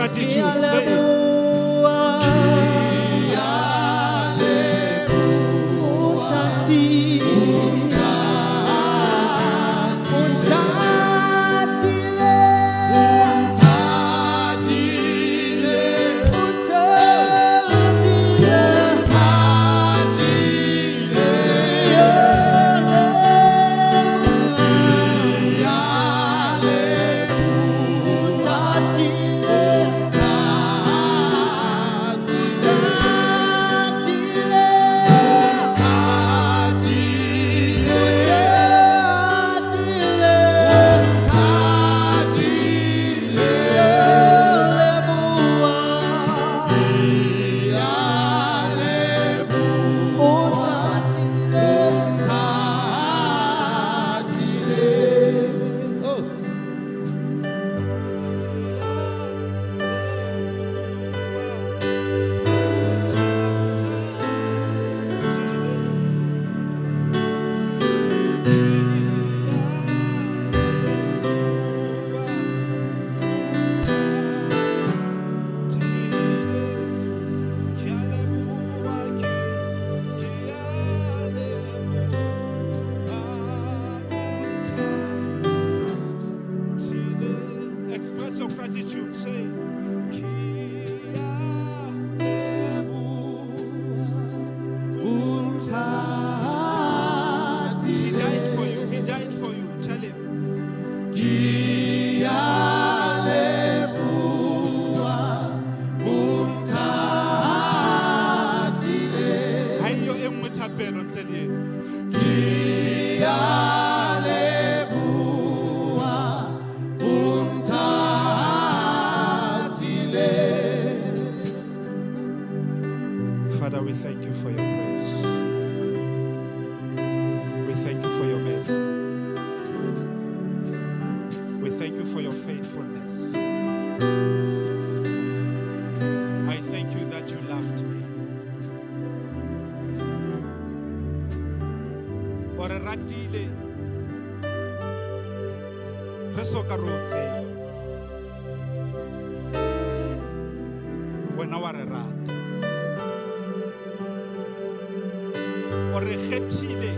gratitude. Say it. Express your gratitude. Say, He died for you. He died for you. Tell him. Hayo engwe thapelo ntle le yena. Father, we thank you for your grace. We thank you for your mercy. We thank you for your faithfulness. I thank you that you loved me. Ore ratile. Resoka rotse. Wena wa re rata. Ore khethile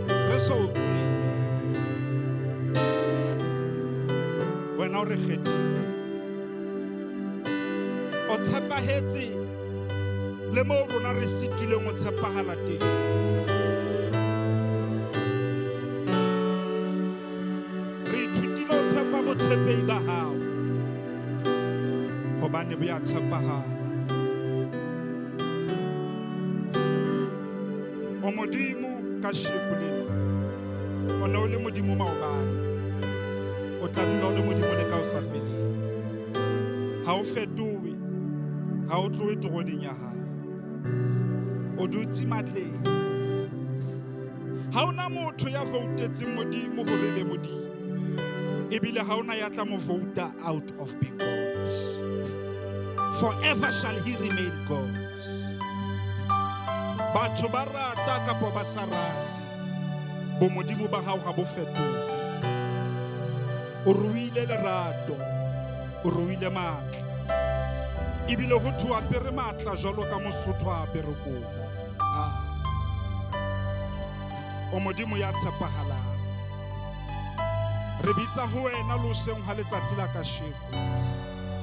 re sotse wena ore khethile o tshepahetse le mo rona re sitile mo tshepahala teng re ithutile o tshepa botshepehi ba hao hobane bo ya tshepahala. O modimo ka shekolena o ne o le modimo maobane o tla dula o le modimo le ka o sa feleng ha o fetowe ha o tlowe toroneng ya hao o dutse matleng ha ona motho ya voutetseng modimo hore le modimo ebile ha ona ya tla mo vouta out of being God. Forever shall he remain God. Batho ba rata kapo ba sa rate bo modimo ba hao ha bo fetohe. O ruile lerato, o ruile matla ebile ho thu apere matla jwalo ka Mosotho a apere kobo. O modimo ya tshepahalang re bitsa ho wena lo seng ha letsatsi la kasheko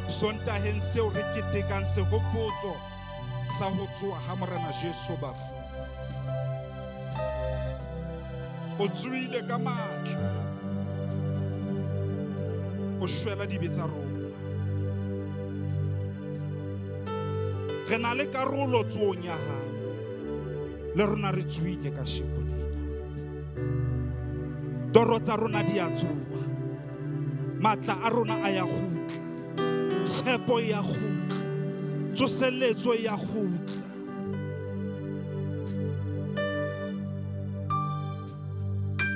sontaheng seo re ketekang sehopotso sa ho tsoha ha morena Jesu bafu. O tsuile ka matla o shwela dibetsa rona re na le karolo tsong ya hao le rona re tsuile ka sheko lena toro tsa rona di a tsoha matla a rona a ya gutla tshepo ya gutla tsoseletso ya gutla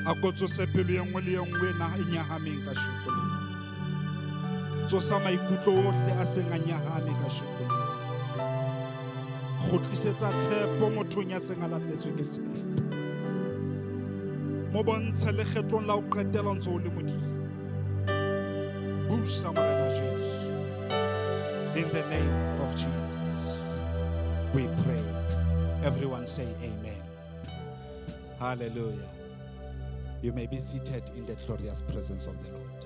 a Kgotso sepelo ye nngwe le ye nngwe na e nyahameng ka sheko lena tsosa maikutlo ohle a seng a nyahame ka sheko lena go tlisetsa tshepo mothong ya seng a lahletswe ke tshepo mo bontshe lekgetlong la o qetela ntse o le modimo busa morena Jesu In the name of Jesus, we pray. Everyone say amen. Hallelujah. You may be seated in the glorious presence of the Lord.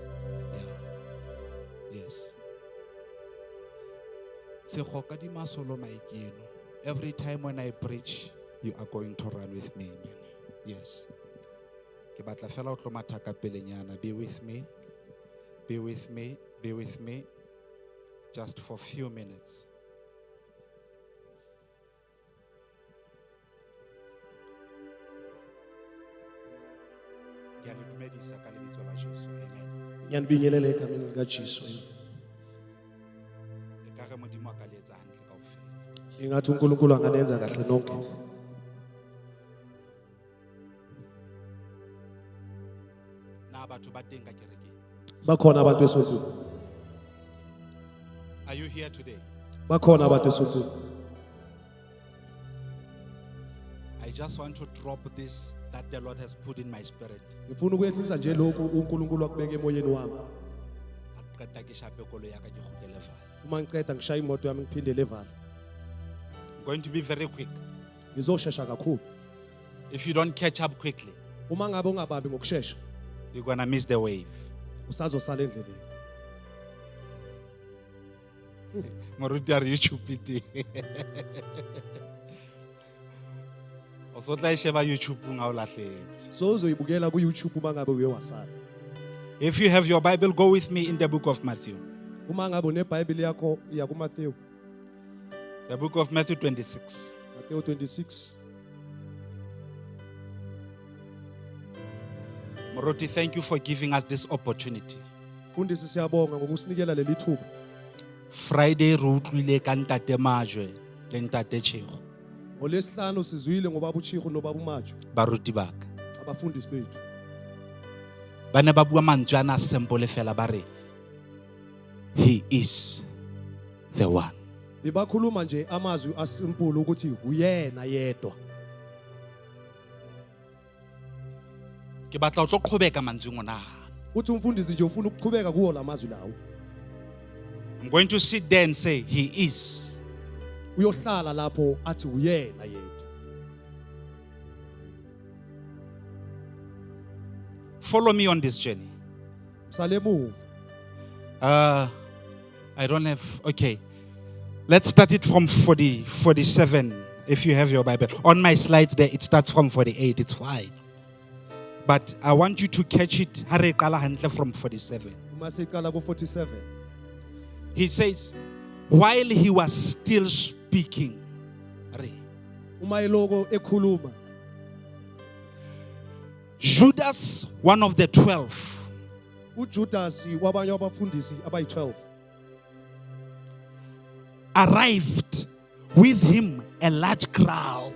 Yeah. Yes. Every time when I preach, you are going to run with me. Yes. Be with me. Be with me. Be with me. Just for a few minutes. Amen. Ingathi uNkulunkulu anganenza kahle nonke. Bakhona abantu esontweni. Are you here today? Bakhona abantu esontweni. I just want to drop this that the Lord has put in my spirit. Ngifuna ukwehlisa nje lokhu uNkulunkulu akubeka emoyeni wami. Uma ngiqeda ngishaya imoto yami ngiphindele evala. I'm going to be very quick. Ngizoshesha kakhulu. If you don't catch up quickly, Uma ngabe ungabambi ngokushesha, you're going to miss the wave. usazosala endleleni. Moruti are YouTube ite. Also tla sheba YouTube nga o lahletse. So uzoyibukela ku YouTube uma ngabe uye wasala. If you have your Bible, go with me in the book of Matthew. Uma ngabe uneBhayibheli yakho iya ku Matthew. The book of Matthew 26. Matthew 26. Moruti, thank you for giving us this opportunity. Fundisi siyabonga ngokusinikela leli thuba. Friday re utlwile ka ntate Majwe le ntate Chego. Ngolesihlanu sizwile ngobaba uChigo nobaba uMajo. Baruti baka. Abafundisi bethu. Bane ba bua mantswe ana simple fela ba re he is the one. Bebakhuluma nje amazwi asimple ukuthi uyena yedwa. Ke batla o tlo qhobeka mantswe ngona. Uthi umfundisi nje ufuna ukuqhubeka kuwo lamazwi lawo. I'm going to sit there and say he is. Uyohlala lapho athi uyena yedwa. Follow me on this journey. Msale move. I don't have. Okay. Let's start it from 47. If you have your Bible. On my slides there, it starts from 48. It's fine. But I want you to catch it from 47. Umasikala ku 47. He says, while he was still speaking, Umayiloko ekhuluma. Judas, one of the 12, uJudas wabanye abafundisi abayi12 arrived with him a large crowd.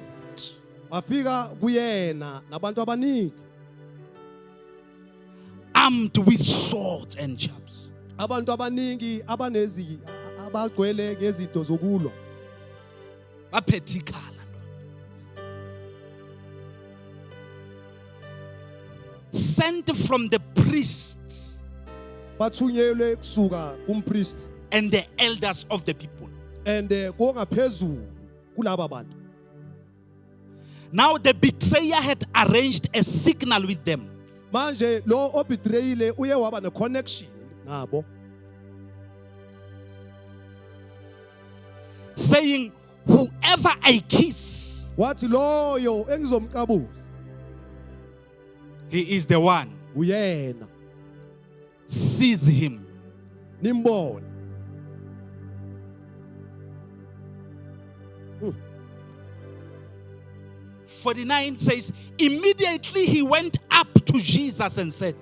Wafika kuyena nabantu abaningi. Armed with swords and jabs. Abantu abaningi abanezi abagcwele ngezinto zokulwa. Baphethikala. Sent from the priest Bathunyelwe kusuka kumpriest and the elders of the people. and kongaphezulu kulaba bantu. Now the betrayer had arranged a signal with them. Manje lo obetrayile uye waba ne connection nabo. Saying, whoever I kiss, Wathi loyo engizomqabuza he is the one. uyena. Seize him. Nimbone. 49 says, immediately he went up to Jesus and said,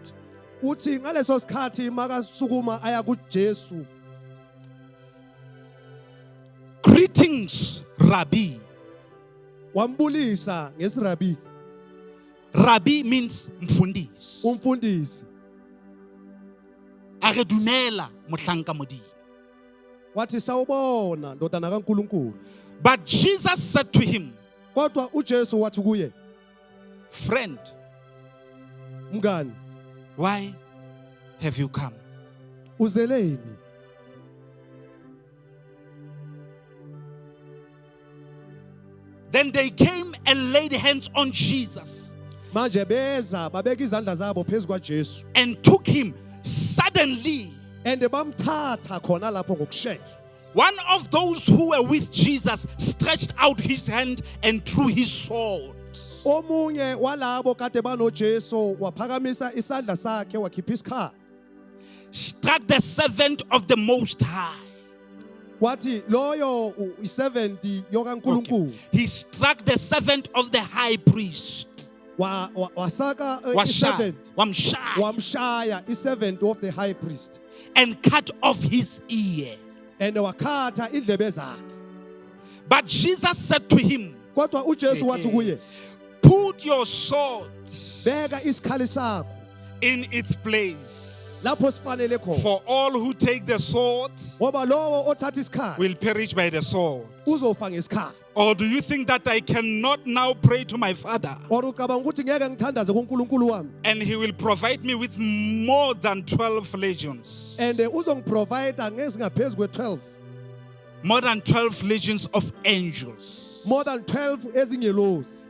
Uthi ngaleso sikhathi makasukuma aya kuJesu. greetings, Rabbi. Wambulisa ngesirabi. Rabbi means mfundisi. Umfundisi. A re dumela mohlanka modimo. Wathi sawubona ndodana kaNkulunkulu. But Jesus said to him, Kodwa uJesu wathi kuye, friend, mngani, why have you come? uzeleni? Then they came and laid hands on Jesus manje beza babeka izandla zabo phezu kwaJesu and took him suddenly. and bamthatha khona lapho ngokushesha. One of those who were with Jesus stretched out his hand and drew his sword. Omunye walabo kade banoJesu waphakamisa isandla sakhe wakhipha isikhala. Struck the servant of the Most High. Wathi loyo i70 yokaNkulunkulu. He struck the servant of the high priest. Wasaka Wamshaya. wamshaya i70 of the high priest And cut off his ear. and wakhatha indlebe zakhe. But Jesus said to him, Kodwa uJesu wathi kuye, put your sword beka isikhali sakho in its place. lapho sifanele khona. For all who take the sword Ngoba lowo othatha isikhali will perish by the sword. uzofa ngesikhali. Or do you think that I cannot now pray to my Father Or ucabanga ukuthi ngeke ngithandaze kuNkulunkulu wami and he will provide me with more than 12 legions? and uzongiprovide ngezingaphezu kwe12, More than 12 legions of angels. more than 12 ezingelozi,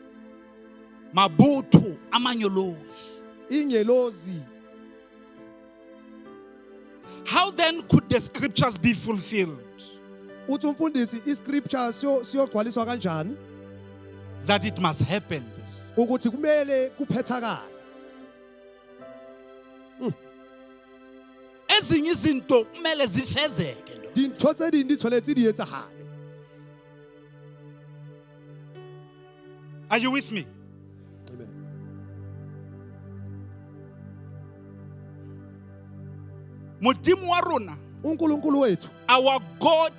Mabutho amanyolozi. ingelozi. How then could the scriptures be fulfilled? Uthi umfundisi iscripture siyogcwaliswa kanjani That it must happen this. ukuthi kumele kuphethakala. Ezinye izinto kumele zifezeke ndo. Dintho tse ding di tshwanetse di etsagale. Are you with me? Amen. Modimo wa rona, uNkulunkulu wethu, our God,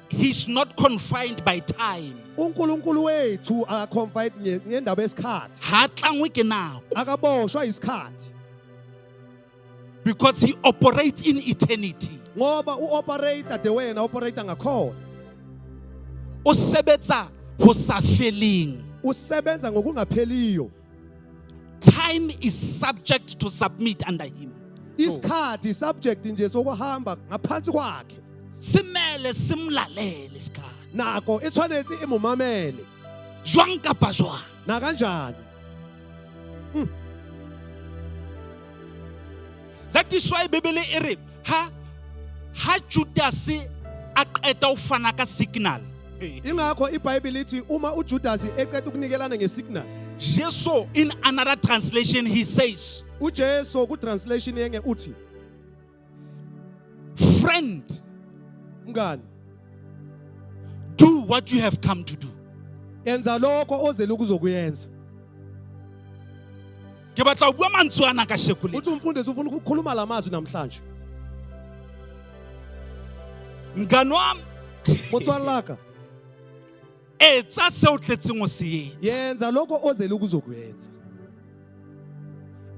he's not confined by time. uNkulunkulu wethu akaconfide ngendaba yesikhathi, Ha tlangwe ke nako. akaboshwa isikhathi Because he operates in eternity. ngoba uoperator the way na operator ngakhona. O sebetsa ho sa feleng. Usebenza ngokungapheliyo. Time is subject to submit under him. Isikhathi subject nje sokuhamba ngaphansi kwakhe. Simele simlalele isikhathi. Nako etshwanetse imumamele. Jwang kapa jwang. Na kanjani? That is why Bibele e re ha Judas a qeta ho fana ka signal. Ingakho iBhayibheli lithi uma uJudas eqeda ukunikelana ngesignal. Jesu in another translation he says, uJesu ku translation yenge uthi, friend, mngani, do what you have come to do. yenza lokho ozele ukuzokuyenza. Ke batla ho bua mantswe ana ka shekule. Uthi umfundisi ufuna ukukhuluma lamazwi namhlanje. Mngani wami, Motswalaka, etsa se o tletseng o se etsa. yenza lokho ozele ukuzokuyenza.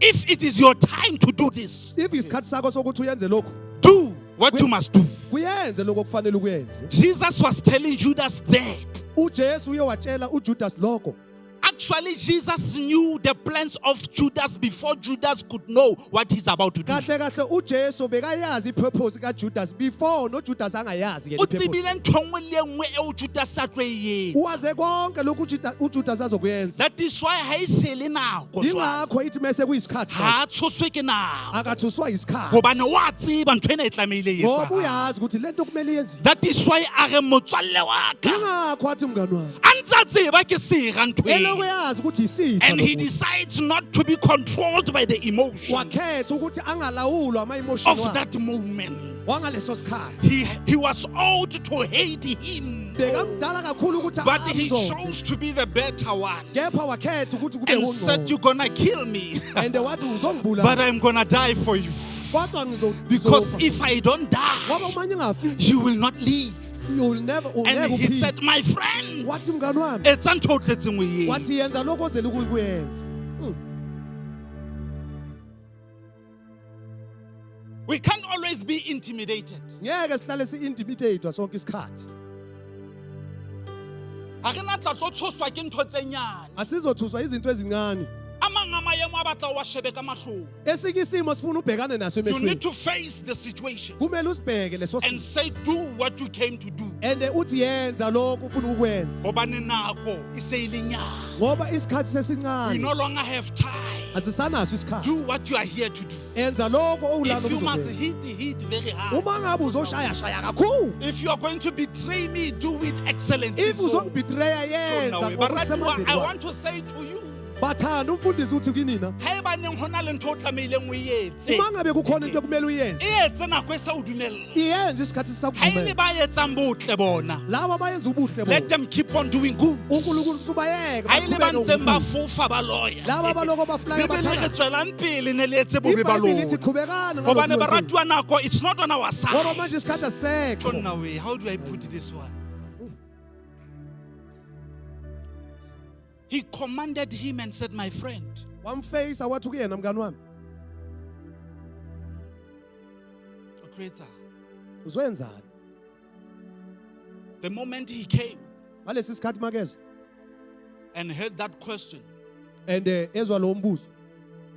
If it is your time to do this, If isikhathi sakho sokuthi uyenze lokho, do what you must do. kuyenze lokho kufanele ukuyenze. Jesus was telling Judas that. uJesu uye watshela uJudas lokho. Actually, Jesus knew the plans of Judas before Judas could know what he's about to do. Kahle kahle uJesu bekayazi ipurpose kaJudas before no Judas angayazi ke O ipurpose. tsebile ntho nngwe le nngwe eo Judas a tlo e etsa. Waze konke lokhu uJudas azokuyenza. That is why ha e se le nako jwale. Ingakho ithi mase kuyisikhathi Ha tshoswe ke nako. akathuswa isikhathi. Hobane wa tseba ntho ena e tlamehile e Ngoba etsahale. uyazi ukuthi lento kumele yenziwe. That is why a re motswalle wa ka. Ingakho athi mngani wami. A ntse a tseba ke sera ntho Eloko e. yazi ukuthi isitha. And he decides not to be controlled by the emotions Wakhetha ukuthi angalawulwa ama emotions of that moment. wangaleso sikhathi. He was ought to hate him, Bekamdala kakhulu ukuthi but he amzonde. chose to be the better one Kepha wakhetha ukuthi kube and said, you're gonna kill me, and wathi uzongibulala. but I'm gonna die for you. Kodwa Because if I don't die, ngoba umanye ngafi, you will not live. you'll never And he said, my friend, wathi mngani wami, it's untold wathi yenza lokho ozele ukuyenza. We can't always be intimidated. Ngeke sihlale si-intimidate sonke isikhathi. Ha re na tla tlo tshoswa ke ntho tse nyane. Asizothuswa izinto ezincane. A mang a maemo esinye isimo sifuna ubhekane naso You need emehlweni to face the situation kumele usibheke leso and simo say, do what you came to do. and uthi yenza lokho ufuna ukwenza Ngoba ninako iseyilinyanga. ngoba isikhathi We sesincane no longer have time. asisanaso isikhathi Do what you are here to do. enza lokho owulana If you must ukuzokwenza hit very hard. uma ngabe uzoshaya kakhulu If you are going to betray me, do it excellently. if So, uzongibetreya yenza but I ngokusemandleni want to say to you, bathanda umfundisi uthi kinina haebaneng ho na le ntho o tlamehileng o e etse, uma ngabe kukhona into ekumele uyenze e etse nako e sa o dumella. iyenze isikhathi Ha e le sisakuvumela ba etsang botle bona, laba bayenza ubuhle let bona them keep on doing good. uNkulunkulu uthi bayeke Ha e le ba baqhubeke ntseng ba ngokuphila. fofa ba loya. laba baloko baflaya Bibele re bathanda tswelang pele ne le etse bobe ba iBhayibheli ithi lona. qhubekana Hobane ngalokhu kwenza. baratuwa nako, it's not on our ngoba side. manje isikhathi asekho Tonna we, how do I put this one? He commanded him and said, my friend, wamfeyisa wathi kuyena mngani wami Creator, uzwenzani the moment he came ngalesi sikhathi makeze and heard that question, and ezwa lo mbuzo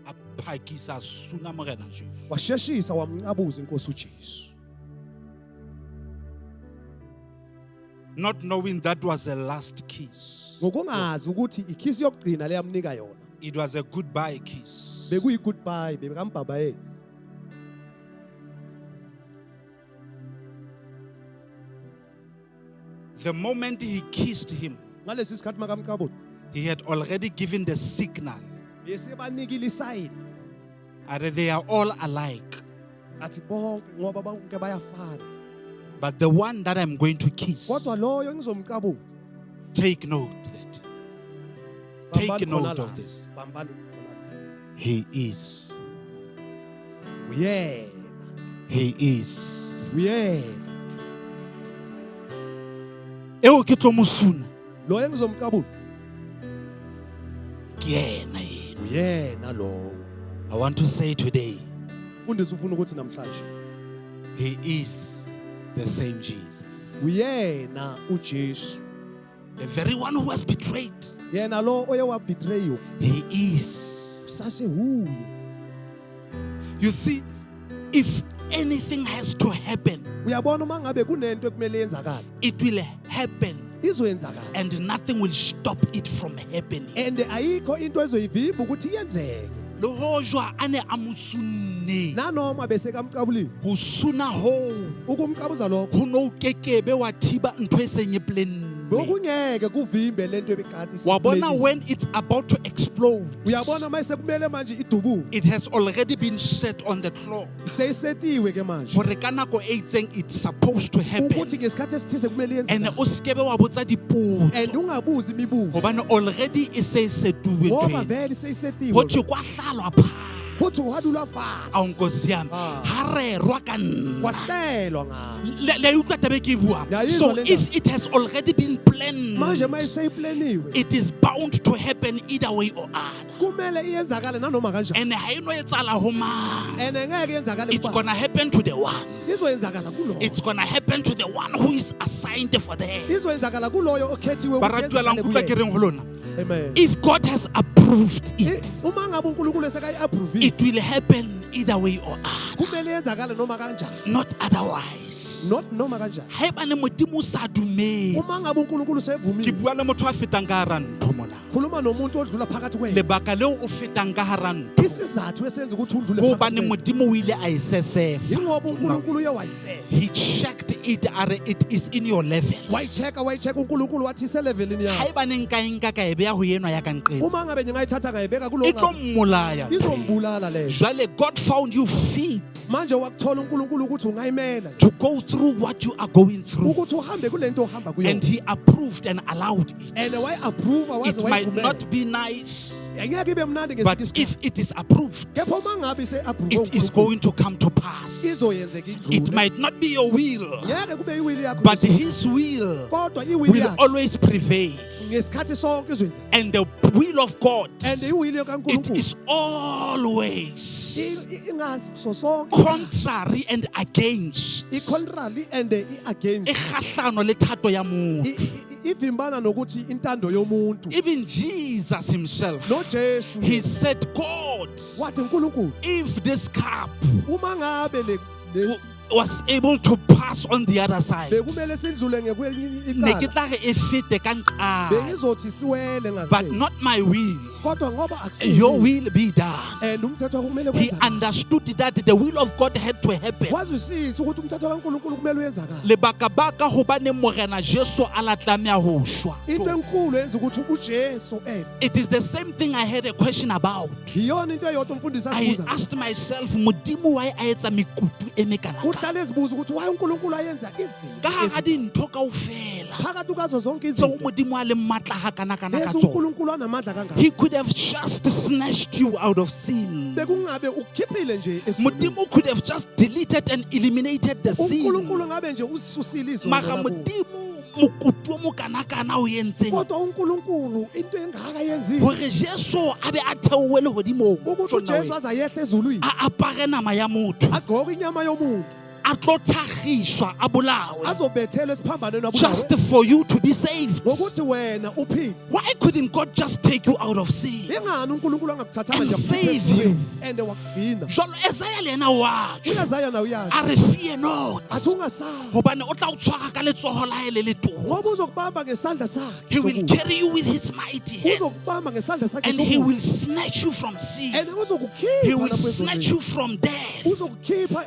aphakisa suna morena Jesu. washeshisa wamncabuza inkosi uJesu Not knowing that was the last kiss. ngokungazi ukuthi ikhisi yokugcina leyamnika yona It was a goodbye kiss. bekuyi goodbye bekambabayezi The moment he kissed him, ngalesi sikhathi makamqabuza he had already given the signal. besebanikile isayini And they are all alike. athi bonke ngoba bonke bayafana But the one that I'm going to kiss, kodwa loyo ngizomqabuza take note that. Take Bambani note khona of la. this. Bambani khona la. He is. uyena He is. uyena Eo ke tlo mosuna. loyo ngizomqabuza Ke yena yena. uyena lowo I want to say today, mfundisi ufuna ukuthi namhlanje he is the same Jesus. uyena uJesu The very one who was betrayed. yena lo oye wabetreyiwa He is. sasehuye You see, if anything has to happen, uyabona uma ngabe kunento ekumele yenzakala it will happen izoyenzakala and nothing will stop it from happening. and ayikho into ezoyivimba ukuthi iyenzeke Le hojwa ane amusunne. nanoma bese kamqabulile Ho suna ho. ukumqabuza lokho Ho no kekebe wa thiba ntho e seng e plan. bekungeke kuvimbe lento ebekade Wabona when it's about to explode, uyabona mase kumele manje idubuke it has already been set on the clock. seyisetiwe ke manje Hore ka nako e itseng it's supposed to happen. ukuthi ngesikhathi esithize kumele And yenzeke o skebe wa botsa dipotso. and ungabuzi imibuzo Hobane already e se setuwe ngoba ntwe. vele seyisetiwe Hothi kwa hlalwa pha. futhi wadula fatshe A nkosi yami. Ah. Ha rerwa ka nna. kwahlelwa ngayo Le utlwa taba e ke e buang. Ngiyayizwa So le ndaba. if it has already been planned, manje mayiseyipleniwe it is bound to happen either way or other. kumele iyenzakale nanoma kanjani And ha eno etsala ho mang. and ngeke yenzakale It's kuba gonna happen to the one. izoyenzakala kuloyo It's gonna happen to the one who is assigned for that. izoyenzakala kuloyo okhethiwe ukuthi Baratuwa la yenzakale nkutlwa ke kuyena. reng ho lona. Amen. If God has approved it, uma ngabe uNkulunkulu esekayi-approve it will happen either way or other. kumele yenzakale noma kanjani Not otherwise. not noma kanjani Haebane modimo o sa dumetse. uma ngabe uNkulunkulu Ke sevumile bua le motho a fetang ka hara ntho mona. khuluma nomuntu odlula phakathi kwena Lebaka leo o fetang ka hara ntho. isizathu esenza ukuthi udlule Hobane phakathi kwena modimo o ile a e sesefa. yingoba uNkulunkulu uye wayisela He checked it, are it is in your level. wayicheka uNkulunkulu wathi iselevelini yakho Haebane nka e nka ka e beya ho enwa ya ka nqena. uma ngabe ngingayithatha ngayibeka E kulo tlo mmolaya. izombulala leyo Jwale God found you fit manje wakuthola uNkulunkulu ukuthi ungayimela to go through what you are going through. ukuthi uhambe kule nto ohamba And kuyona he approved and allowed it. and wayi-approve waze It might wayivumela not be nice, angeke ibe mnandi but ngesikhathi if it is approved, kepha uma ngabe ise-approve it is going to come to pass. izoyenzeka It idlule might not be your will, ngeke kube iwili yakho but his will kodwa iwili will yakhe always prevail. ngesikhathi sonke izoyenza And the will of God, and iwili it kaNkulunkulu is always ingazi so sonke contrary and against. i-contrary and i-against E kgahlano le thato ya motho. ivimbana nokuthi intando yomuntu Even Jesus himself, noJesu he said, God, wathi uNkulunkulu if this cup uma ngabe was able to pass on the other side, bekumele sidlule ngekwelinye ne icala ke tla re e fete ka nqane. bengizothi siwele But ngaphezulu not my will, kodwa ngoba akusiyo your will be done. and umthetho kumele He wenzakale understood that the will of God had to happen. wazwisisa ukuthi umthetho kaNkulunkulu kumele uyenzakale Lebaka-baka hobane morena Jesu a la tlameha ho shwa. into enkulu yenza ukuthi uJesu It is the same thing I had a question about. iyona into eyodwa umfundisi I asibuza asked myself, Modimo why a etsa mekutu e mekana ka? uhlale ezibuza ukuthi why uNkulunkulu ayenza Ka izinto hara dintho kaofela phakathi kwazo zonke tseo izinto Modimo a leng matla hakana-kana ka yesu tsona. uNkulunkulu anamandla kangaka He could have just snatched you out of sin. bekungabe ukhiphile nje esizulwini Modimo could have just deleted and eliminated the sin. uNkulunkulu ngabe nje ususile izono Mara labo Modimo mokutu o mokanakana o entseng kodwa uNkulunkulu into engaka yenzile hore Jesu a be a theowe lehodimong ukuthi uJesu azayehle ezulwini a apare nama ya motho agqoka inyama yomuntu a tlo thagiswa a bolawe azobethelwa esiphambanweni just wabulawe for you to be saved. ngokuthi wena uphile Why couldn't God just take you out of sin? ingani uNkulunkulu angakuthathanga And nje save akukhiphe you. and wakugcina Jwalo Isaiah le yena watsho uyazaya na uyazi a re fear not athi ungasabi hobane o tla o tshwara ka letsogo la hae le letona. ngoba uzokubamba ngesandla sakhe He will sokunene. carry you with his mighty hand uzokubamba ngesandla sakhe and he sokunene. will snatch you from sin. and He uzokukhipha will lapho snatch ezonweni. you from death. uzokukhipha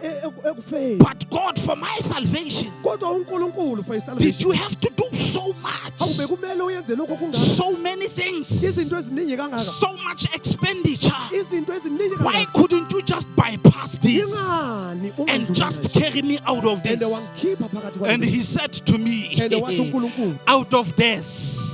ekufeni But God, for my salvation, kodwa uNkulunkulu for did isalvation you have to do so much? awube kumele uyenze lokho kungaka So many things, izinto eziningi kangaka so much expenditure. izinto eziningi Why kangaka couldn't you just bypass this ingani and just carry me out of and this? wangikhipha phakathi And kwalesi. he said to me, and wathi uNkulunkulu out of death,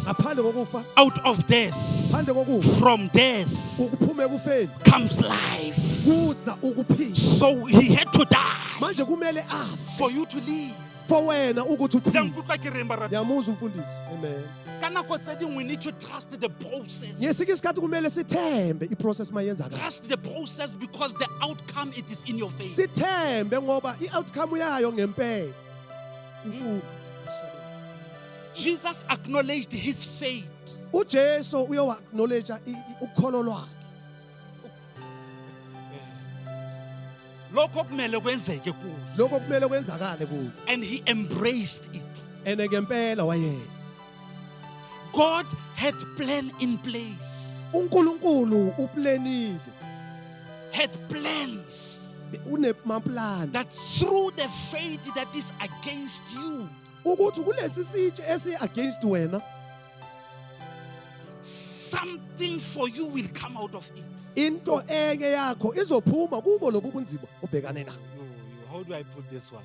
ngaphandle kokufa out of death, ngaphandle kokufa from death ukuphume kufeni comes life. kuza ukuphila So he had to die manje kumele afe for you to live. for wena ukuthi uphile Nkutlwa ke reng baratuwa? ngiyamuzwa umfundisi amen Ka nako tse dingwe we need to trust the process. ngesike isikhathi kumele sithembe iprocess mayenzakala Trust the process because the outcome it is in your favor. sithembe ngoba i-outcome yayo ngempela Jesus acknowledged his faith. uJesu uyowa-acknowledge ukholo lwakhe Lokho kumele kwenzeke kuye. lokho kumele kwenzakale kuyo And he embraced it. and ngempela wayenza God had plan in place. uNkulunkulu uplanile Had plans unemaplani that through the faith that is against you, ukuthi kulesi sitshe esi-against wena something for you will come out of it. into enye yakho izophuma kubo lobu bunzima ubhekane nabo How do I put this one?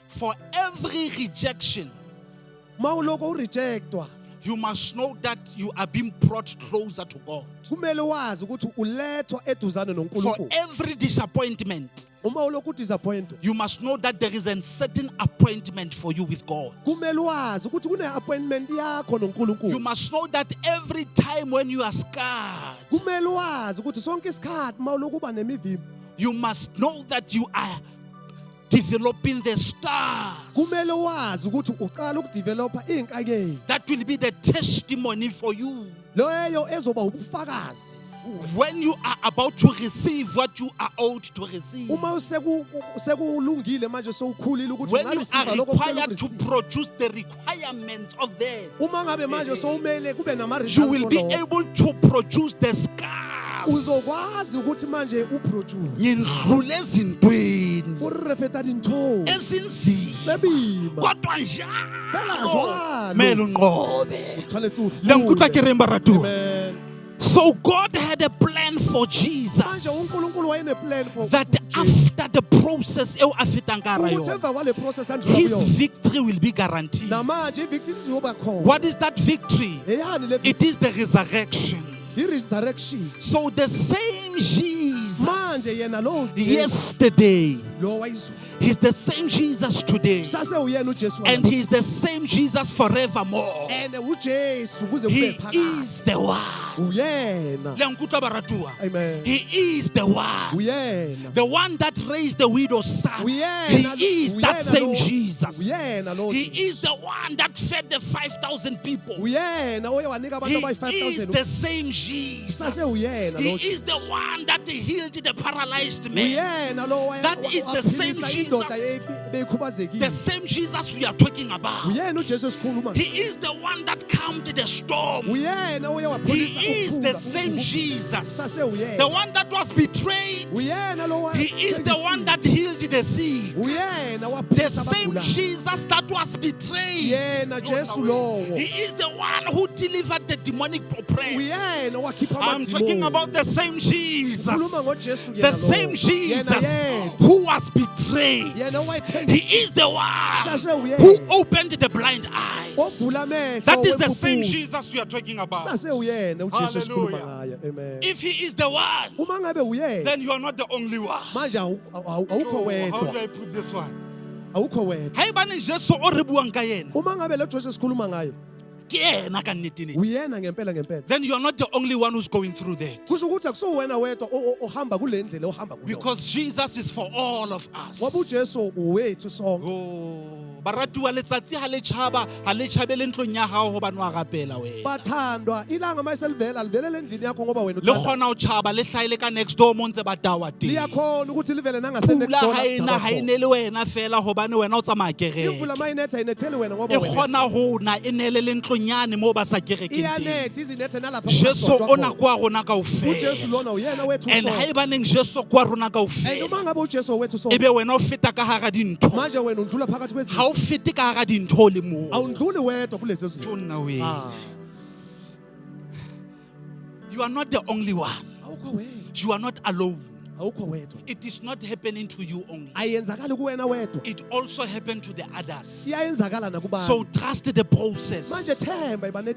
For every rejection, mawuloko urejectwa you must know that you are being brought closer to God. kumele wazi ukuthi ulethwa eduzane For noNkulunkulu every disappointment, uma uloko udisappoint you must know that there is a certain appointment for you with God. kumele wazi ukuthi kune-appointment yakho You noNkulunkulu must know that every time when you are scarred, kumele wazi ukuthi sonke isikhathi mawuloko uba nemivimbo you must know that you are developing the stars. kumele wazi ukuthi uqala ukudevelopha iy'nkanyezi That will be the testimony for you leyo ezoba ubufakazi when you are about to receive what you are owed to receive. uma sekulungile manje sowukhulile ukuthi When you ungareceive are lokho okumele required to ukureceive. produce the requirements of that, uma ngabe manje sowumele kube you will be nama-results able to produce the scars. uzokwazi ukuthi manje uproduce Ngindlule ezintweni urefeta dintho ezinzima sebima kodwa Phela njalo njalo. kumele unqobe. tshwanetse Le nkutlwa ke reng baratuwa? Amen. So God had a plan for manje Jesus uNkulunkulu wayene-plan for that uJesu. after the process eo a fetang ka hara ukuthi yona, emva kwale process andlula his kuyona victory will be guaranteed. namanje ivictory izoba khona What is that victory? eyani le It is the resurrection. i-resurrection So the same Jesus manje yena lo yesterday, He's the same Jesus today. And He's the same Jesus forevermore. He is the one. Amen. He is the one. The one that raised the widow's son. He is that same Jesus. He is the one that fed the 5,000 people. He is the same Jesus. He is the one that healed the paralyzed man. That is the same Jesus. The same Jesus we are talking about. He is the one that calmed the storm. He is the same Jesus. The one that was betrayed. He is the one that healed the sick. The same Jesus that was betrayed. He is the one who delivered the demonic oppressed. I'm talking about the same Jesus. The same Jesus who was betrayed. He is the one who opened the blind eyes. That is the same Jesus we are talking about. Hallelujah. If He is the one, then you are not the only one. How do I put this one? Then you are not the only one who's going through that. Because Jesus is for all of us. Baratua letsatsi ha le tshaba ha le thabele ntlong ya hao hobane wa rapela wena. Bathandwa ilanga mayiselivela livelele endlini yakho ngoba wena uthanda. Le khona o tshaba le hlahile ka next door mo ntse ba tawa teng. Liyakhona ukuthi livele nangase next door. Ha ina ha inele wena fela hobane wena o tsamaya kereke. Imvula mayinetha inethele wena ngoba wena. E khona ho na inele le ntlong yane mo ba sa kerekeng teng. Iyanetha izinethe nalapha. Jesu ona kwa rona kaofela. uJesu lona uyena wethu and ha eba neng Jesu kwa rona kaofela. And uma ngabe uJesu wethu so. Ebe wena o feta ka hara dintho. Manje wena undlula phakathi kwezinto. Ha o fete ka hara dintho le mo. Awundluli wedwa kulezo zinto. You are not the only one. You are not alone. It is not happening to you only. It also happened to the others. So trust the process.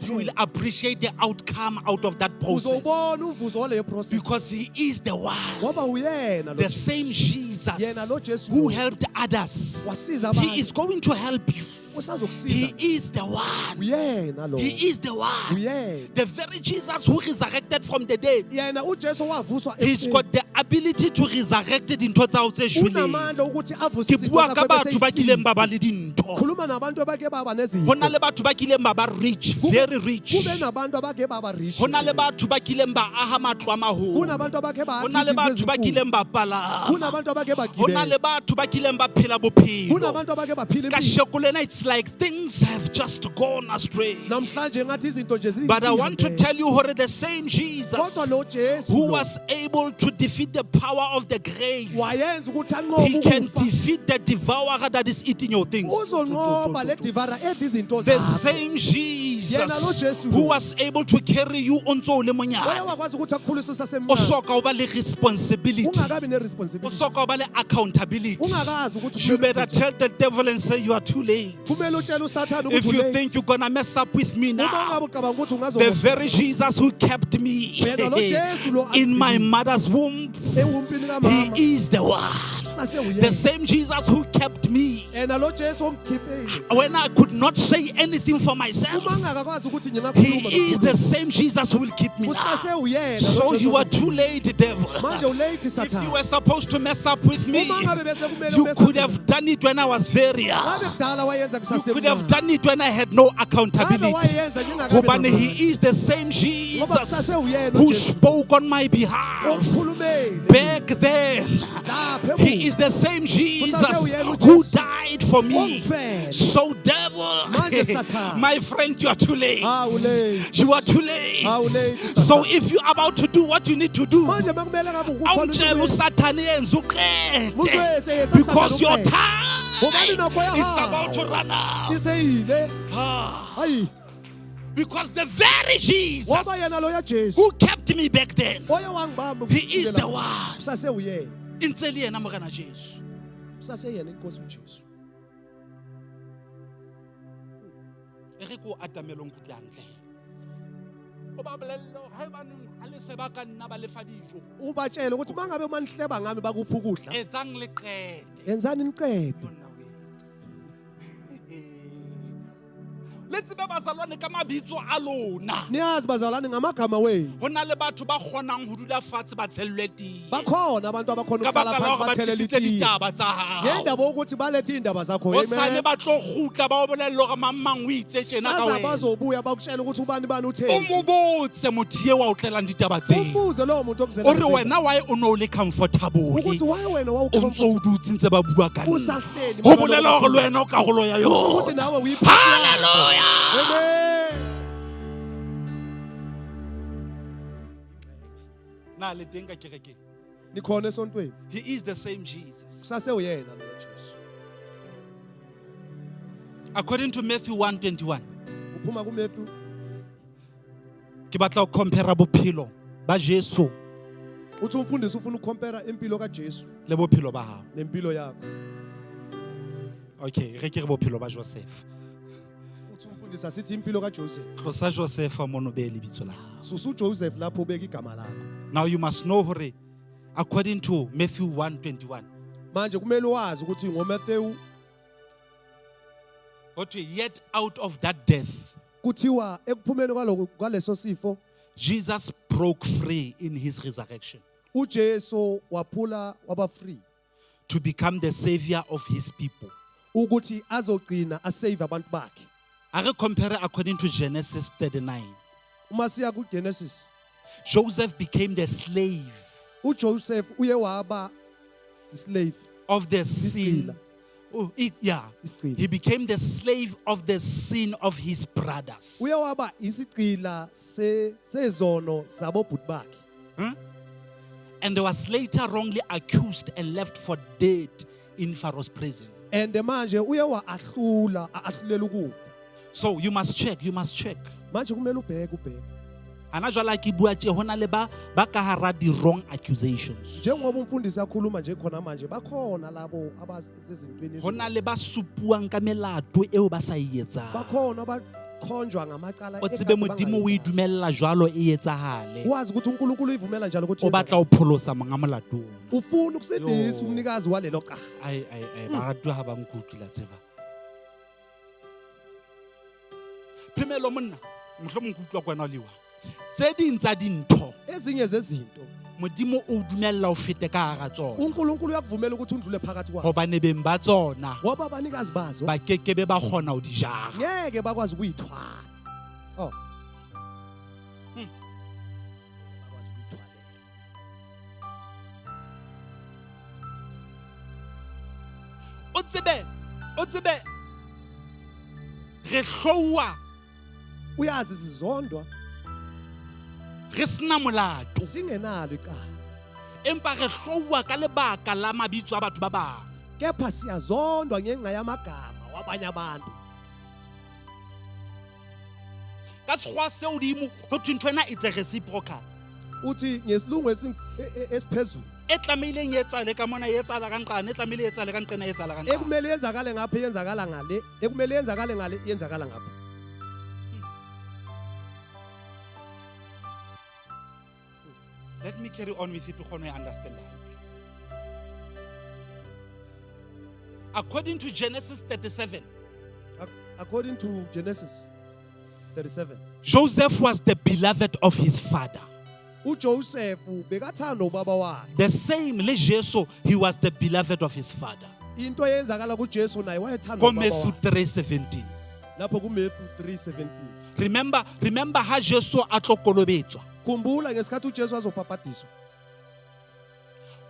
You will appreciate the outcome out of that process. Because He is the one. The same Jesus who helped others. He is going to help you. He is the one. He is the one. The very Jesus who resurrected from the dead. He's got the ability to resurrect the dintho tsa o tse shweleng. Ke bua ka batho ba kileng ba ba le dintho. Hona le batho ba kileng ba ba rich, very rich. Hona le batho ba kileng ba aha matlo a maholo. Hona le batho ba kileng ba palama. Hona le batho ba kileng ba phela bophelo. Ka shekolena it's like things have just gone astray. But I want to tell you, the same Jesus who was able to defeat the power of the grave, He can defeat the devourer that is eating your things. The same Jesus who was able to carry you on le monyane. O soka o ba le responsibility. O soka o ba le accountability. You better tell the devil and say you are too late. If you think you're gonna mess up with me now, the very Jesus who kept me in my mother's womb, He is the one. The same Jesus who kept me when I could not say anything for myself. He is the same Jesus who will keep me now. So you are too late, devil. If you were supposed to mess up with me, you could have done it when I was very young. You could have done it when I had no accountability. He is the same Jesus who spoke on my behalf back then. He is the same Jesus who died for me. So devil, my friend, you are too late. You are too late. So if you are about to do what you need to do, because your time is about to run out. Because the very Jesus who kept me back then, He is the one. Inteli yena morena Jesu. Ere ko atamelong kutlangtle. Ubatshele ukuthi mangabe manihleba ngami bakuphi ukudla. Etsang leqede. Yenzani niqede. Let's be bazalwane ka mabitso a lona. Niyazi bazalwane ngamagama wenu. Hona le batho ba kgonang ho dula fatshe ba tshellwe tiye. Bakhona abantu abakhona ukukhala phansi bathelele itiye. Ditaba tsa hao. Ngendaba ukuthi balethe indaba zakho. Osane ba tlo gutla ba o bolella hore mamang o itse tjena ka wena. Bazobuya bakutshela ukuthi ubani bani utheni. O mo botse motho eo wa o tlelang ditaba tseo. Umbuze lo muntu okuzela. O re wena why o no le comfortable. Ukuthi why wena wa o ntso o dutse ntse ba bua ka nna. Usahleli. Ho bolela hore le wena o karolo ya yo. Ukuthi nawe o ipha. Hallelujah. Amen. Na le teng ka kereke. Nikhona esontweni. He is the same Jesus. Kusase uyena lo Jesu. According to Matthew 1:21. Uphuma ku Matthew. Ke batla o compare bophelo ba Jesu. Uthi umfundisi ufuna ukucompare impilo kaJesu le bophelo ba hao. nempilo yakho. Okay, re ke re bophelo ba Joseph. Uthi umfundisi asithi impilo kaJoseph. Tlosa Joseph mono be lebitso la hao. Susu Joseph lapho ubeka igama lakho. Now you must know hore according to Matthew 1:21. Manje kumele wazi ukuthi ngoMatthew Yet out of that death kuthiwa ekuphumeni kwaleso sifo Jesus broke free in his resurrection uJesu waphula waba free to become the savior of his people. Ukuthi azogcina asave abantu bakhe. Are compare according to Genesis 39. Uma siya ku Genesis Joseph became the slave uJoseph uye waba slave of the sin. Oh, he became the slave of the sin of his brothers. Uye waba isigcila sezono zabo bhuti bakhe. And was later wrongly accused and left for dead in Pharaoh's prison. And manje uye wa ahlulela ukufa. So you must check. Manje kumele ubheke. Ana jwala ke bua tje hona le ba ka hara di wrong accusations. Njengoba umfundisi akhuluma nje khona manje bakhona labo abasezintweni hona le ba supuang ka melato eo ba sa iyetsa. Bakhona abakhonjwa ngamacala o tsebe modimo o idumella jwalo e etsahale. Wazi ukuthi uNkulunkulu ivumela njalo ukuthi o batla o pholosa monga molato. Ufuna ukusidisa umnikazi walelo qala. Ai ba ratwa ha ba nkutlula tseba. Phemelo monna mohlomong kutlwa kwena liwa. Tse ding tsa dintho ezinye zezinto modimo o dumella o fete ka hara tsona. uNkulunkulu uyakuvumela ukuthi undlule phakathi kwazo. Hobane beng ba tsona waba banikazi bazo ba kekebe ba khona ho di jara. Ngeke bakwazi ukuyithwala. Oh. O tsebe re hlowa uyazi sizondwa re sena molato singenalo iqala empa re hlowa ka lebaka la mabitso a batho ba bang. Kepha siyazondwa ngenxa yamagama wabanye abantu. Ka sekgowa seo dimo ho thwe ntwena it's a reciprocal. Uthi ngesilungu esiphezulu e tlameileng e etsale ka mona e etsala ka nqane e tlameile e etsale ka nqena e etsala ka nqane. Ekumele yenzakale ngapha yenzakala ngale ekumele yenzakale ngale yenzakala ngapha. Let me carry on with you to understand that. According to Genesis 37. According to Genesis 37. Joseph was the beloved of his father. uJoseph bekathanda ubaba wakhe. The same le Jesu, he was the beloved of his father. Into yenzakala kuJesu naye wayethanda ubaba wakhe. Matthew 3:17. Lapho ku Matthew 3:17. Remember ha Jesu a tlokolobetswa. Kumbula ngesikhathi uJesu azophapadiswa.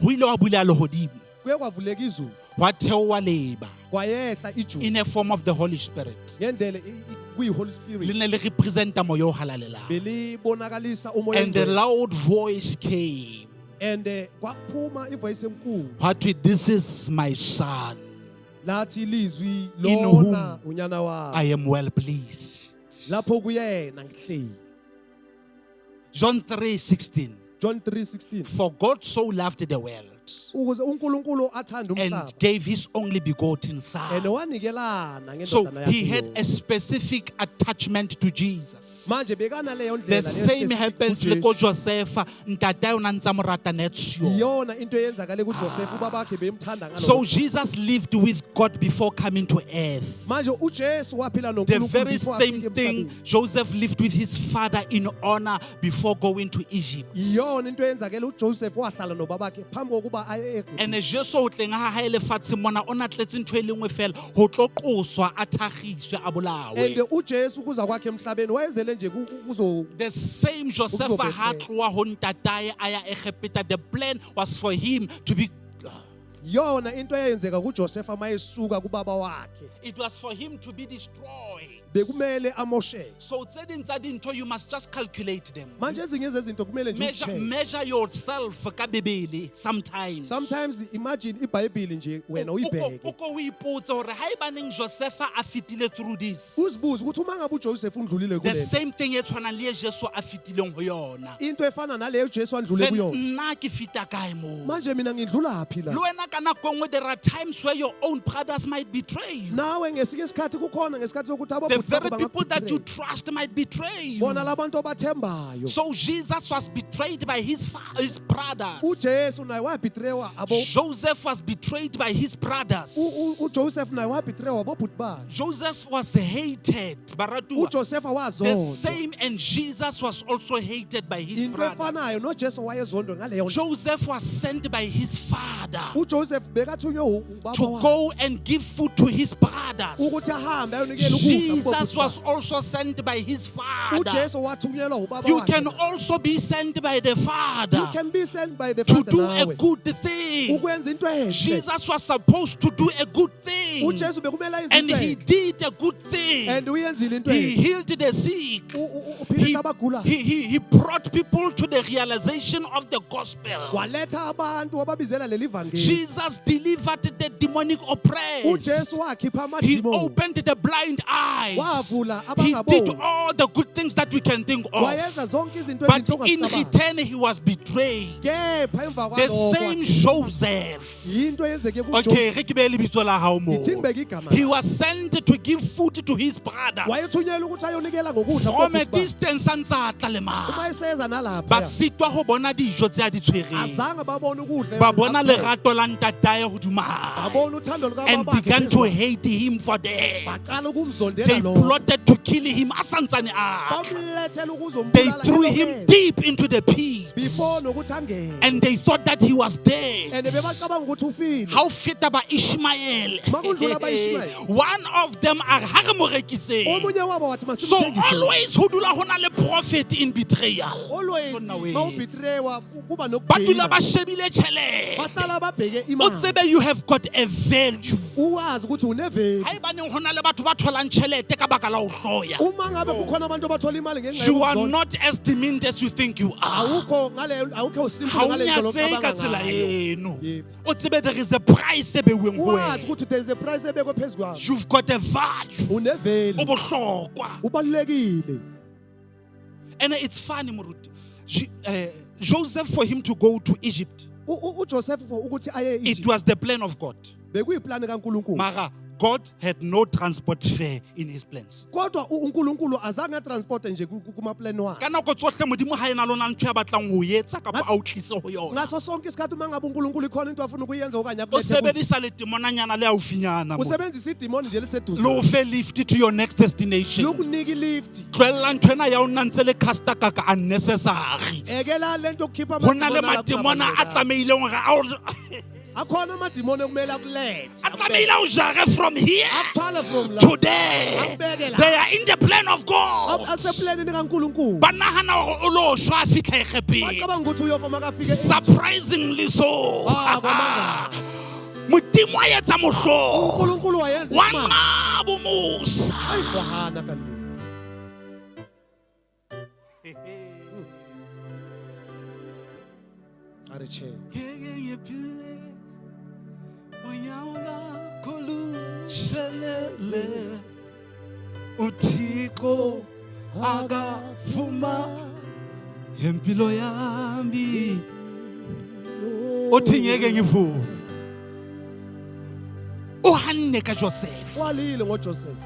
Ho ile wa bula lehodimo. Kuye kwavuleka izulu. Wathewa leba. Kwayehla ijulu. In a form of the Holy Spirit. Ngendele kuyi-Holy Spirit. Line le representa moya o halalelang. Belibonakalisa umoya. And the loud voice came. And kwaphuma ivoice enkulu. What this is my son. Lathi ilizwi lona unyana wami. I am well pleased. Lapho kuyena ngihleli. John 3:16. John 3:16. For God so loved the world ukuze uNkulunkulu athande and umhlaba gave his only begotten son. wanikelana So ngendodana he yakhe had a specific attachment to Jesus. manje bekana leyo The ndlela same happens le ko Joseph, ntatae o na ntse a mo rata netsyo. iyona into eyenzakale kuJoseph ubabakhe bemthanda ngalo So Jesus lived with God before coming to earth. manje uJesu waphila The noNkulunkulu very before same afike thing emhlabeni. Joseph lived with his father in honor before going to Egypt. iyona into eyenzakale uJoseph wahlala nobabakhe phambi kokuba aye And Jesu o tleng ha haele fatshe mona ona tletse ntwe le nngwe fela ho tlo qoswa a thagiswe a and bolawe. uJesu kuza kwakhe emhlabeni wayezele nje kuzo The same Joseph Ukuzobethela. ha tloa ho ntatae aya eGipita, the plan was for him to be yona into eyenzeka kuJoseph mayesuka kubaba wakhe it was for him to be destroyed. bekumele amosheke So tse ding tsa dintho you must just calculate them. manje ezinye zezinto kumele nje uzicheck. Measure yourself ka bebele sometimes. Sometimes imagine iBhayibheli nje wena uyibheke Uko o ipotsa hore ha ibaneng Joseph a fitile through this. uzibuze ukuthi uma ngabe uJoseph undlulile The kule same thing e tshwanang le Jesu a fitileng ho yona. into efana naleyo uJesu andlule Then kuyona nna ke fita kae mo? manje mina ngidlula phi la Le wena ka nako nngwe there are times where your own brothers might betray you. nawe ngesinye isikhathi kukhona ngesikhathi sokuthi The very ababhuti people that you trust might betray you. bona labantu obathembayo So Jesus was betrayed by his brothers. uJesu naye wabhitrewa abo Joseph was betrayed by his brothers. uJoseph naye wabhitrewa abobhuti bakhe Joseph was hated. Baratuwa. uJoseph The wazondwa same, and Jesus was also hated by his into brothers. efanayo noJesu wayezondwa ngaleyo Joseph was sent by his father uJoseph bekathunywe ubaba to wakhe go and give food to his brothers. ukuthi ahambe ayonikela ukudla Jesus was also sent by his father. uJesu wathunyelwa ubaba You wakhe can also be sent by the you Father can be sent by the to Father do a nawe good thing. ukwenza into enhle Jesus was supposed to do a good thing, uJesu bekumele ayenze and into he enhle did a good thing. and uyenzile into He enhle healed the sick. uphilisa abagulayo He brought people to the realization of the gospel. waletha abantu wababizela leli vangeli Jesus delivered the demonic oppressed. uJesu wakhipha He amadimoni opened the blind eyes. wavula He did abangaboni all the good things that we can think of. wayenza zonke izinto But ezinhle in ongazicabanga return, he was betrayed. kepha emva The kwalokho same wathi, Joseph. yinto eyenzeke Okay, re ke behe lebitso la hao moo. Ithi ngibeke igama He was sent to give food to his brothers. wayethunyelwa ukuthi ayonikela ngokudla From a kubobhuti bakhe. distance a ntse a tla le mane. uma eseza nalapha Ba sitwa ho bona dijo tse a di tshwereng. azange babone ukudla Ba bona apha. lerato la ntatae hodima hae. babona uthando And lukababakhe began to phezulu. hate him for that. baqala ukumzondela They lo plotted to kill him a santsane a. bamlethela They ukuzombulala threw him elokeni. deep into the pit. before nokuthi angene And they thought that he was dead. and bebacabanga ukuthi ufile How feta ba Ishmael. Makundlula ba-Ishmael. One of them are ha re mo rekise. omunye wabo wathi So masimthengise always ho dula ho na le prophet in betrayal. always Monna we. mawubhitrewa kuba Ba dula ba nokugcina shebile tjhelete. bahlala babheke O imali tsebe you have got a value. uwazi ukuthi uneveli Ha ebaneng ho na le batho ba tholang tjhelete ka baka la ho hloya. uma ngabe kukhona abantu abathola imali ngenxa You are yokuzondwa, not as demeaned as you think you are. awukho simple Ha o ngale ndlela nyatsehe ka ocabanga tsela ngayo. eno. Yebo. O tsebe there is a price e beuweng ho uwazi wena. ukuthi there is a price ebekwe phezu kwakho You've got a value. uneveli O bohlokwa. ubalulekile And it's funny, Moruti. Joseph, for him to go to Egypt, uJoseph for ukuthi aye it Egypt was the plan of God. bekuyiplani kaNkulunkulu Mara, God had no transport fare in his plans. kodwa uNkulunkulu azange transport nje kuma plan wakhe Ka nako tsohle modimo ha ena lona ntho ya batlang ho etsa kapa a o tlise ho yona. ngaso sonke isikhathi uma ngabe uNkulunkulu ikhona into afuna ukuyenza okanye O akulethe kuyo, sebedisa letemonanyana le haufinyana mo. usebenzisa idemoni nje liseduze Le o fe lift to your next destination. lokunika ilift Tlohella ntho ena ya o nna ntse le casta kaka unnecessary. ekela lento yokukhipha Ho na le amademoni matemona a tlameileng hore akhona amademoni okumele akulethe a tlameile ho jare from here akuthwala from la to there. Akubeke la. They are in the plan of God. aseplanini kaNkulunkulu Ba nahana hore o lo shwa a fihla Egipete. bacabanga ukuthi uyofa makafike Surprisingly so. kwamangala. Modimo a etsa mohlo. uNkulunkulu wayenza Wa isimanga nqaba Musa. ayihwana kanti are che uThixo akavuma impilo yami Othi ngeke ngivuke. Uhanne ka Joseph. walile ngoJoseph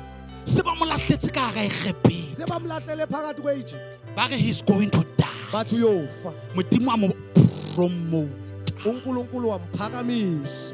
Seba mo lahletse ka ga egepeng. sebamlahlele phakathi kweEgypt Ba re he's going to die. bathi uyofa Modimo a mo promote. uNkulunkulu wamphakamisa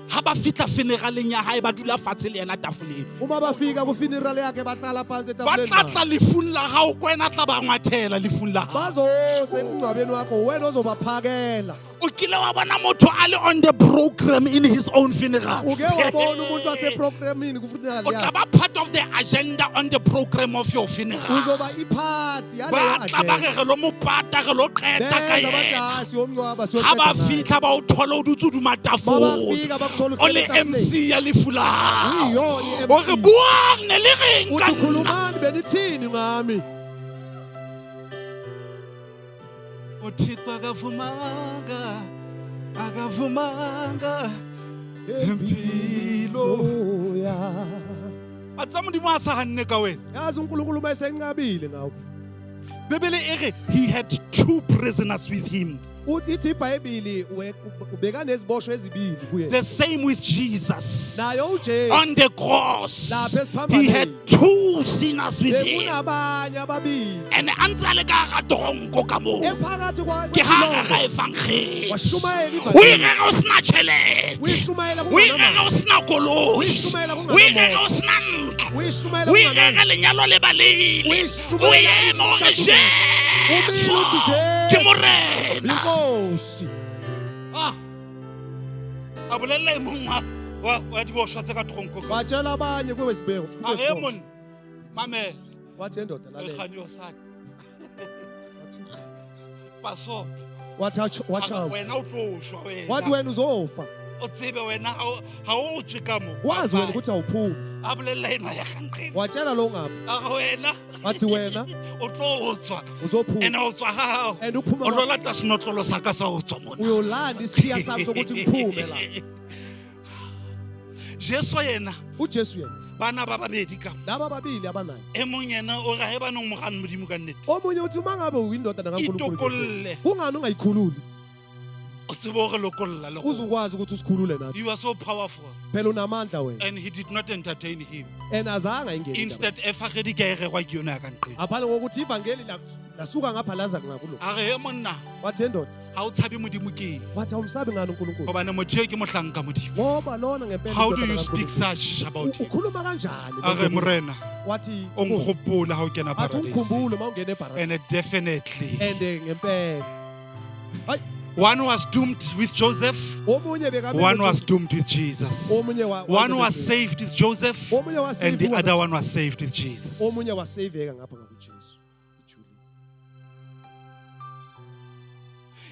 Ha ba fitla funeraleng ya hae ba dula fatshe le yena tafoleng. uma bafika ku funeral yakhe bahlala phansi Ba etafuleni tla tla lefung la hao ko wena tla ba ngwathela lefung la hao. bazose ungcwabeni wakho wena ozobaphakela O kile wa bona motho a le on the program in his own funeral. uke wabona umuntu waseprogramini ku funeral O tla yakhe ba part of the agenda on the program of your funeral. uzoba iphathi Ba yaleyo tla ba agenda re lo mo pata re lo qeta ka benza yena. abajasi yomngcwaba Ha ba siyoqeda naye. fitla ba o thola o dutse duma tafole. Babafika bakuthola O le uhleli etafuleni. MC ya lefu la hao. Uyiyona O re i-MC. buang ne le reng ka uthi nna? khulumani benithini ngami uThixo akavumanga impilo ya atsa modimo a sa hanne ka wena. yazi uNkulunkulu mayesenqabile ngawe Bebele e re he had 2 prisoners with him. ithi iBhayibheli ubeka neziboshwe ezibili kuye The same with Jesus. nayo uJesu On the cross, Lapha esiphambanweni. he had 2 sinners with him. bekunabanye ababili And antsale ka ga toronko ka mo. ephakathi Ke ha ga kwatilongo evangeli. washumayela O ivangeli irega o sna tšhelete. uyishumayela O irega kunganamali o sna koloi. Uyishumayela O kunganamali. irega o sna ntlo. uyishumayela O kunganamali irega lenyalo le baleile. Uyishumayela O ema o re umshado. Umile uthi Jesu Jesu. ke morena. inkosi A bolella e mong wa diboshwa tse ka toronko ka. batshela abanye kwezibeko A re mon mamela wathi endoda e lalela kganyo sa. Paso. wathi washawa Wena o tlo shwa wathi wena. wena uzofa O tsebe wena ha o tswe ka mo. wazi wena ukuthi awuphumi A bolella ena ya kanqeni. watshela lo ngapha A re wena wathi wena o tlo tswa. uzophuma Ena o tswa ha. and uphuma O lo lata senotlolo sa ka sa o tswa mona. uyolanda isikhiya sami sokuthi ngiphume la Jesu yena uJesu yena bana ba babedi ka. laba babili abanayo E mong yena o ra he ba nong mo gane modimo ka nnete. omunye uthi mangabe uyindoda kaNkulunkulu Itokolle. kungani ungayikhululi O tsebe o re lokolla le go. uzukwazi ukuthi usikhulule nathi You are so powerful. phela unamandla wena And he did not entertain him. and azange ingene Instead efagedi ke re kwa ke yona ka nqe. aphale ngokuthi ivangeli lasuka ngapha laza ngakulo A re he monna wathi endoda ha o tshabe modimo ke. wathi awumsabi ngani uNkulunkulu Hobane motho ke mohlanka modimo. ngoba lona ngempela How do indoda you kaNkulunkulu. speak such about him? ukhuluma kanjani A re morena wathi o Nkosi, nkgopola ha o kena athi paradise. umkhumbule mawungena eparadise And definitely and ngempela hayi one was doomed with Joseph, omunye one was doomed with Jesus. omunye One was saved with Joseph, omunye and the wasaveka other one was saved with Jesus. omunye wasaveka ngapha ngakuJesu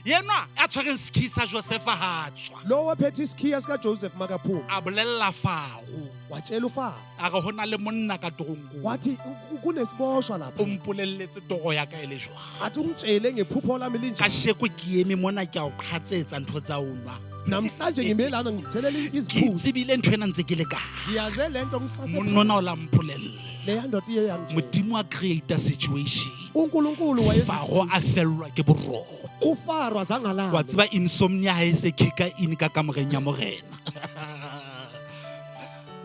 Yena a tshwereng ski sa Joseph ha tswa. lo waphethe isikhiya sika Joseph makaphuma A bolella fao. watshela ufa A re hona le monna ka toronko. wathi kunesiboshwa lapha O mpolelletse toro ya ka e le jwang. athi ungitshele ngephupho lami Ka linjani sheko ke eme mona ke a o kgatsetsa ntho tsa o nwa. namhlanje ngimelana ngithelele Ke iziphuzo tsebile ntho ena ntse ke le ka. ngiyaze lento ngisase Monna o la mpolella. leya ndoda iye yangitshela Modimo a create a situation. uNkulunkulu Faro a fellwa ke boroko. ufaro Wa azangalala tseba insomnia ha e se kicka in ka kamoreng ya morena.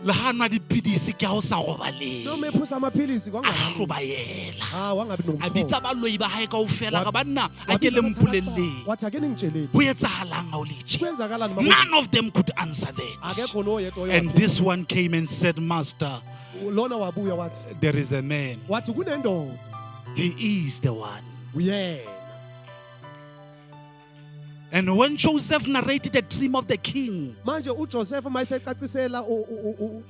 Le ha nwa dipidisi ke ha o sa robaleng. noma ephusa amaphilisi A kwangalala hlobaela. wangabi A nokuthonga bitsa baloi ba hae kaofela ga banna a ke Wabiza le abathakathi mpolelleng. wathi ake ningitsheleni Ho etsahalang ha o le tje? kwenzakalani mama None of them could answer that. akekho noyedwa And this one came and said, Master, lona wabuya wathi there is a man. wathi kunendoda He is the one. uyena And when Joseph narrated the dream of the king, manje uJoseph mayisecacisela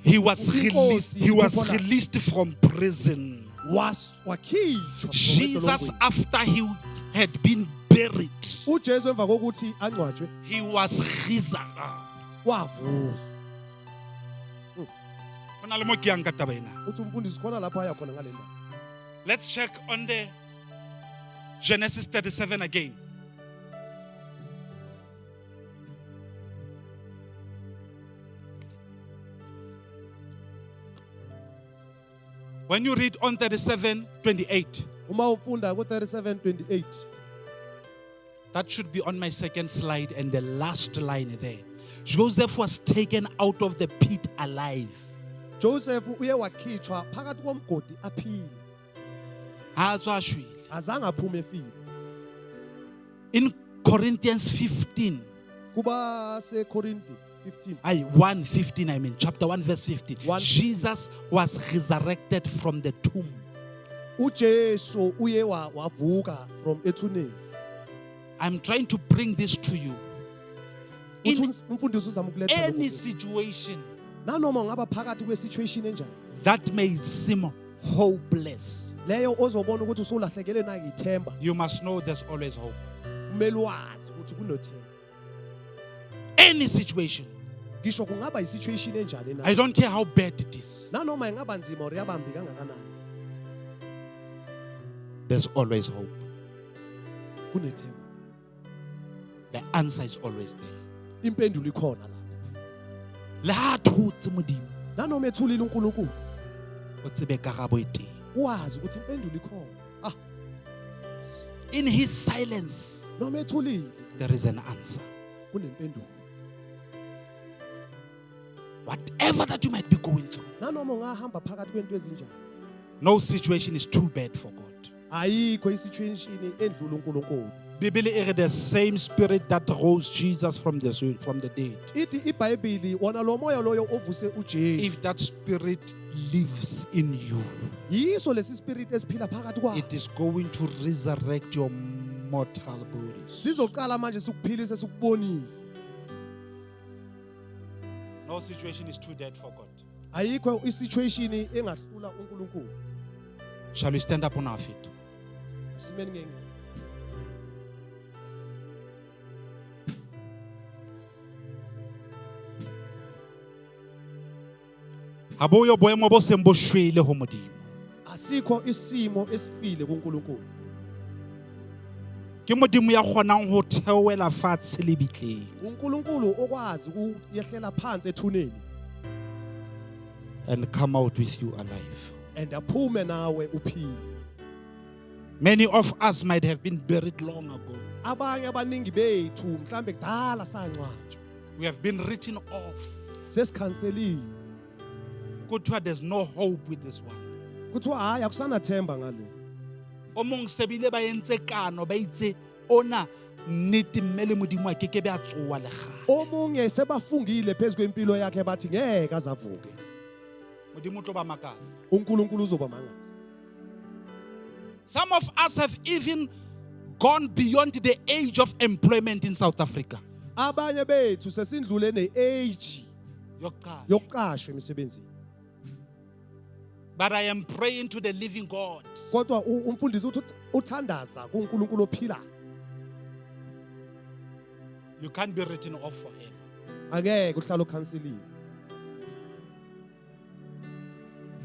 he was inkosi, released from prison. wakhitshwa Jesus, after he had been buried, uJesu emva kokuthi angcwatshwe he was risen. wavuzwa Hona le mo ke yang ka taba ena. uthi umfundisi khona lapho aya khona ngale ndawo Let's check on the Genesis 37 again. When you read on 37:28, uma ufunda ku 37:28 That should be on my second slide and the last line there. Joseph was taken out of the pit alive. Joseph uye wakhitshwa phakathi komgodi aphile. Azange aphume efile. In Corinthians 15. Kuba seKorinti 15. 1:15, I mean, chapter 1, verse 15. Jesus was resurrected from the tomb. uJesu uye wavuka from ethuneni. I'm trying to bring this to you. In any situation nanoma ngaba phakathi kwesituation enjani that may seem hopeless, leyo ozobona ukuthi usulahlekelwe nangithemba, you must know there's always hope. Kumele wazi ukuthi kunothemba. Any situation. Ngisho kungaba isituation enjani na. I don't care how bad it is. Nanoma ingaba nzima or yabambi kangakanani. There's always hope. Kunethemba. The answer is always there. Impendulo ikhona lapho. La thutse modimo. Nanoma ethulile uNkulunkulu. O tsebe karabo ete. Wazi ukuthi impendulo ikhona. In his silence, noma ethulile, there is an answer. Kunempendulo. Whatever that you might be going through. Nanoma ungahamba phakathi kwento ezinjani. No situation is too bad for God. Ayikho isituation endlula uNkulunkulu. Bible, the same spirit that rose Jesus from the dead. Ithi iBhayibheli wona lo moya loyo ovuse uJesu. If that spirit lives in you, yiso lesi spirit esiphila phakathi kwakho. It is going to resurrect your mortal bodies. Sizoqala manje sikuphilise sikubonise. No situation is too dead for God. Ayikho isituation engahlula uNkulunkulu. Shall we stand up on our feet? Asimeni ngeke. Abuyo boemo bo sembo shwele ho modimo. Asikho isimo esifile kuNkulunkulu. Ke modimo ya kgonang ho theoela fatshe le bitleng. uNkulunkulu okwazi ukuyehlela phansi ethuneni. And come out with you alive. And aphume nawe uphile. Many of us might have been buried long ago. Abanye abaningi bethu mhlambe kudala sangcwatshwa. We have been written off. Sesikhanseliwe. Kuthiwa there's no hope with this one. Kuthiwa hayi akusanathemba ngalo. Omong sebile ba entse kano ba itse ona nnete mmele modimo a kekebe a tsoa le gale. Omunye sebafungile phezulu kwempilo yakhe bathi ngeke azavuke. Modimo tlo ba makaza. uNkulunkulu uzoba mangazi. Some of us have even gone beyond the age of employment in South Africa. Abanye bethu sesindlule ne-age yokuqashwa emsebenzini. But I am praying to the living God. Kodwa umfundisi uthi uthandaza kuNkulunkulu ophilayo. You can't be written off forever. Angeke uhlale ukhanseliwe.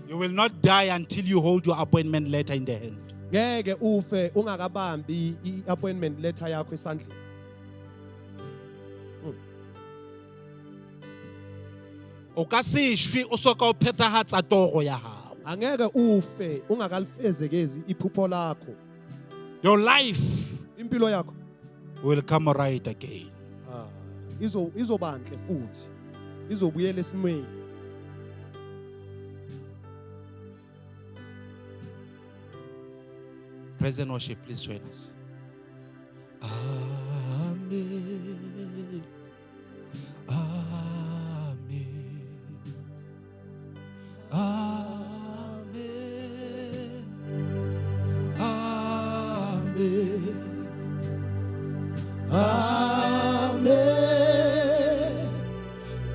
You will not die until you hold your appointment letter in the hand. Ngeke ufe ungakabambi i-appointment letter yakho esandleni. O ka se shwe o soka o phethahatsa toro ya hao. Angeke ufe ungakalifezekezi iphupho lakho. Your life Impilo yakho will come right again. Izobanhle futhi. Izobuyela esimweni. Praise and worship, please join us. Amen. Amen. Amen. Amen.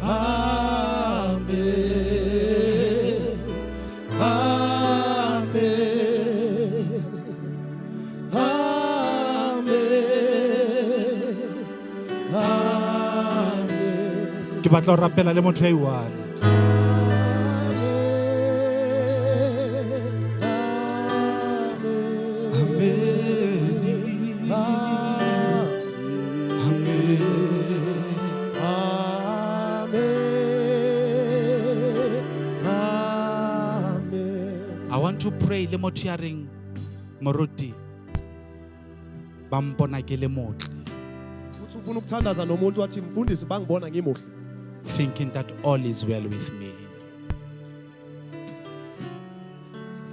Amen. Amen. Amen. Ke batla ho rapela le motho ya iwane. I want to pray le motho ya reng moruti ba mpona ke le motle. usufuna ukuthandaza nomuntu wathi mfundisi bangibona ngimuhle. thinking that all is well with me.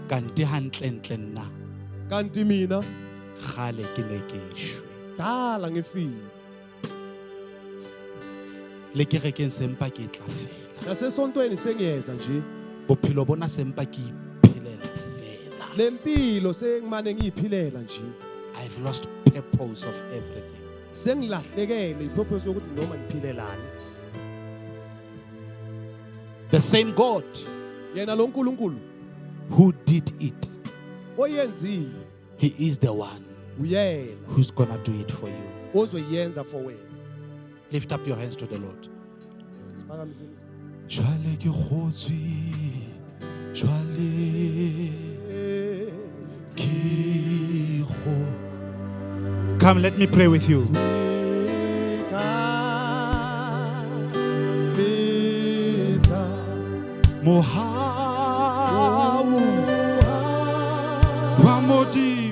Kanti hantle nna Kanti mina khale ke ne ke shwe. dala ngifile. Le kerekeng sempa ke tla fela. Nasesontweni sengiyeza nje. Bophelo bona sempa ke iphelela fela. Lempilo sengimane ngiyiphilela nje. I've lost purpose of everything. Sengilahlekele ipurpose yokuthi noma ngiphilelani. The same God Yena lo nkulunkulu who did it, oyenzile He is the one uyena who's gonna do it for you. ozoyenza for wena. Lift up your hands to the Lord. Siphakamiseni. Jwale ke kgotswe, jwale ke kgo. Come, let me pray with you. Mohau wa modi